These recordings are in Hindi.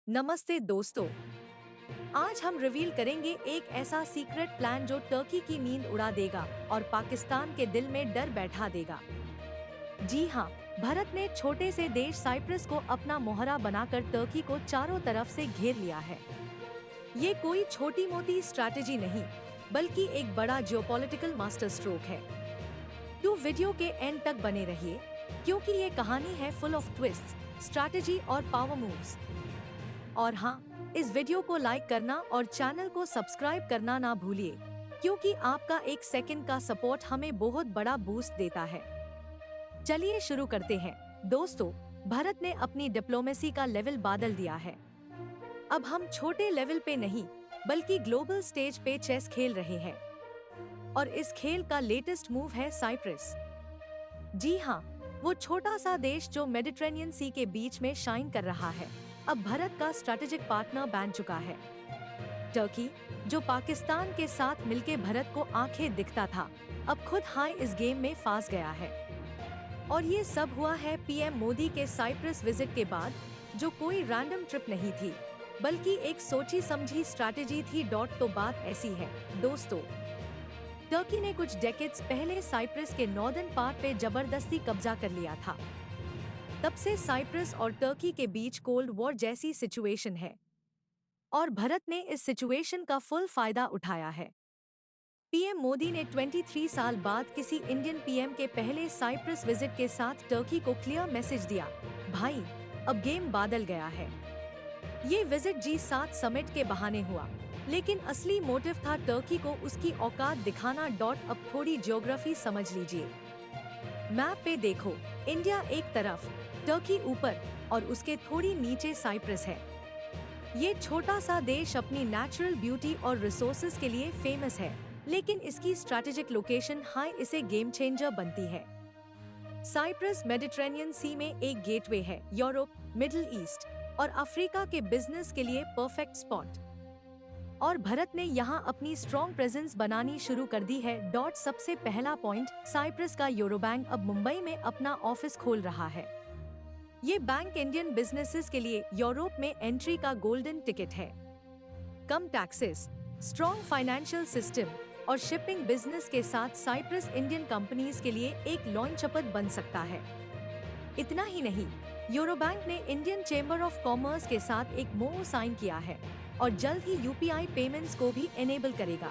नमस्ते दोस्तों। आज हम रिवील करेंगे एक ऐसा सीक्रेट प्लान जो टर्की की नींद उड़ा देगा और पाकिस्तान के दिल में डर बैठा देगा। जी हाँ, भारत ने छोटे से देश साइप्रस को अपना मोहरा बनाकर टर्की को चारों तरफ से घेर लिया है। ये कोई छोटी मोटी स्ट्रैटेजी नहीं, बल्कि एक बड़ा जियोपॉलिटिकल मास्टर स्ट्रोक है। तो वीडियो के एंड तक बने रहिए, क्योंकि ये कहानी है फुल ऑफ ट्विस्ट, स्ट्रैटेजी और पावर मूव्स। और हाँ, इस वीडियो को लाइक करना और चैनल को सब्सक्राइब करना ना भूलिए, क्योंकि आपका एक सेकंड का सपोर्ट हमें बहुत बड़ा बूस्ट देता है। चलिए शुरू करते हैं। दोस्तों, भारत ने अपनी डिप्लोमेसी का लेवल बदल दिया है। अब हम छोटे लेवल पे नहीं, बल्कि ग्लोबल स्टेज पे चेस खेल रहे हैं। और इस खेल का लेटेस्ट मूव है साइप्रस। जी हाँ, वो छोटा सा देश जो मेडिटेरेनियन सी के बीच में शाइन कर रहा है, अब भारत का स्ट्रैटेजिक पार्टनर बन चुका है। टर्की, जो पाकिस्तान के साथ मिलकर भारत को आंखें दिखता था, अब खुद हाई इस गेम में फंस गया है। और ये सब हुआ है पीएम मोदी के साइप्रस विजिट के बाद, जो कोई रैंडम ट्रिप नहीं थी, बल्कि एक सोची समझी स्ट्रैटेजी थी। तो बात ऐसी है दोस्तों, टर्की ने कुछ डेकेड्स पहले साइप्रस के नॉर्दर्न पार्ट पे जबरदस्ती कब्जा कर लिया था। तब से साइप्रस और टर्की के बीच कोल्ड वॉर जैसी सिचुएशन है, और भारत ने इस सिचुएशन का फुल फायदा उठाया है। पीएम मोदी ने 23 साल बाद किसी इंडियन पीएम के पहले साइप्रस विजिट के साथ टर्की को क्लियर मैसेज दिया, भाई अब गेम बदल गया है। ये विजिट G7 समिट के बहाने हुआ, लेकिन असली मोटिव था टर्की को उसकी औकात दिखाना। अब थोड़ी ज्योग्राफी समझ लीजिए। मैप पे देखो, इंडिया एक तरफ, टर्की ऊपर, और उसके थोड़ी नीचे साइप्रस है। ये छोटा सा देश अपनी नेचुरल ब्यूटी और रिसोर्सेज के लिए फेमस है, लेकिन इसकी स्ट्रैटेजिक लोकेशन हाई इसे गेम चेंजर बनती है। साइप्रस मेडिटेरेनियन सी में एक गेटवे है, यूरोप, मिडिल ईस्ट और अफ्रीका के बिजनेस के लिए परफेक्ट स्पॉट। और भारत ने यहाँ अपनी स्ट्रॉन्ग प्रेजेंस बनानी शुरू कर दी है। सबसे पहला पॉइंट, साइप्रस का यूरोबैंक अब मुंबई में अपना ऑफिस खोल रहा है। ये बैंक इंडियन बिजनेसेस के लिए यूरोप में एंट्री का गोल्डन टिकट है। कम टैक्सेस, स्ट्रॉन्ग फाइनेंशियल सिस्टम और शिपिंग बिजनेस के साथ साइप्रस इंडियन कंपनीज के लिए एक लॉन्चपद बन सकता है। इतना ही नहीं, यूरोबैंक ने इंडियन चेंबर ऑफ कॉमर्स के साथ एक MoU साइन किया है और जल्द ही UPI पेमेंट्स को भी एनेबल करेगा।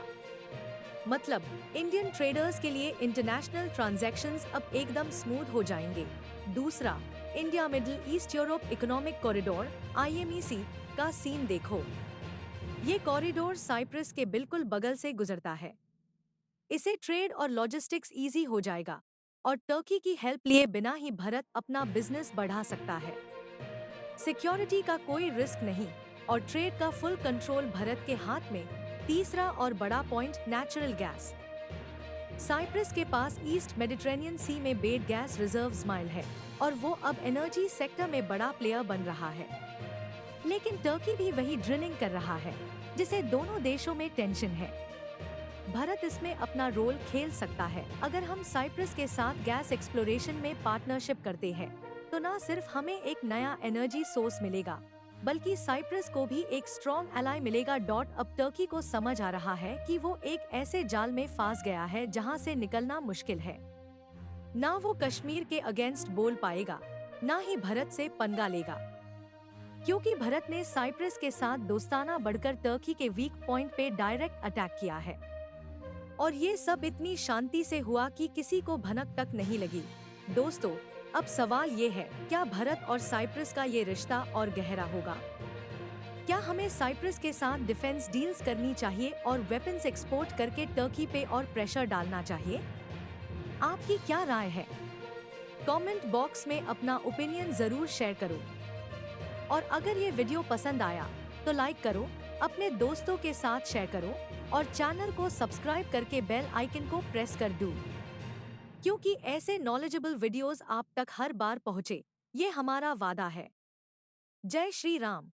मतलब इंडियन ट्रेडर्स के लिए इंटरनेशनल ट्रांजैक्शंस अब एकदम स्मूथ हो जाएंगे। दूसरा, India middle east Europe economic corridor IMEC का सीन देखो। ये कॉरिडोर साइप्रस के बिल्कुल बगल से गुजरता है। इसे ट्रेड और लॉजिस्टिक्स इजी हो जाएगा, और टर्की की हेल्प लिए बिना ही भारत अपना बिजनेस बढ़ा सकता है। सिक्योरिटी का कोई रिस्क नहीं और ट्रेड का फुल कंट्रोल भारत के हाथ में। तीसरा और बड़ा पॉइंट, नेचुरल गैस। साइप्रस के पास ईस्ट मेडिटेरेनियन सी में बेड गैस रिजर्व्स माइल है, और वो अब एनर्जी सेक्टर में बड़ा प्लेयर बन रहा है। लेकिन टर्की भी वही ड्रिलिंग कर रहा है, जिसे दोनों देशों में टेंशन है। भारत इसमें अपना रोल खेल सकता है। अगर हम साइप्रस के साथ गैस एक्सप्लोरेशन में पार्टनरशिप करते हैं, तो न सिर्फ हमें एक नया एनर्जी सोर्स मिलेगा, बल्कि साइप्रस को भी एक स्ट्रॉन्ग एलाई मिलेगा। अब टर्की को समझ आ रहा है कि वो एक ऐसे जाल में फंस गया है जहां से निकलना मुश्किल है। ना वो कश्मीर के अगेंस्ट बोल पाएगा, ना ही भारत से पंगा लेगा, क्योंकि भारत ने साइप्रस के साथ दोस्ताना बढ़कर टर्की के वीक पॉइंट पे डायरेक्ट अटैक किया है। और ये सब इतनी शांति से हुआ कि किसी को भनक तक नहीं लगी। दोस्तों, अब सवाल ये है, क्या भारत और साइप्रस का ये रिश्ता और गहरा होगा? क्या हमें साइप्रस के साथ डिफेंस डील्स करनी चाहिए और वेपन्स एक्सपोर्ट करके टर्की पे और प्रेशर डालना चाहिए? आपकी क्या राय है? कमेंट बॉक्स में अपना ओपिनियन जरूर शेयर करो। और अगर ये वीडियो पसंद आया तो लाइक करो, अपने दोस्तों के साथ शेयर करो और चैनल को सब्सक्राइब करके बेल आइकन को प्रेस कर दो, क्योंकि ऐसे नॉलेजेबल वीडियोस आप तक हर बार पहुंचे, ये हमारा वादा है। जय श्री राम।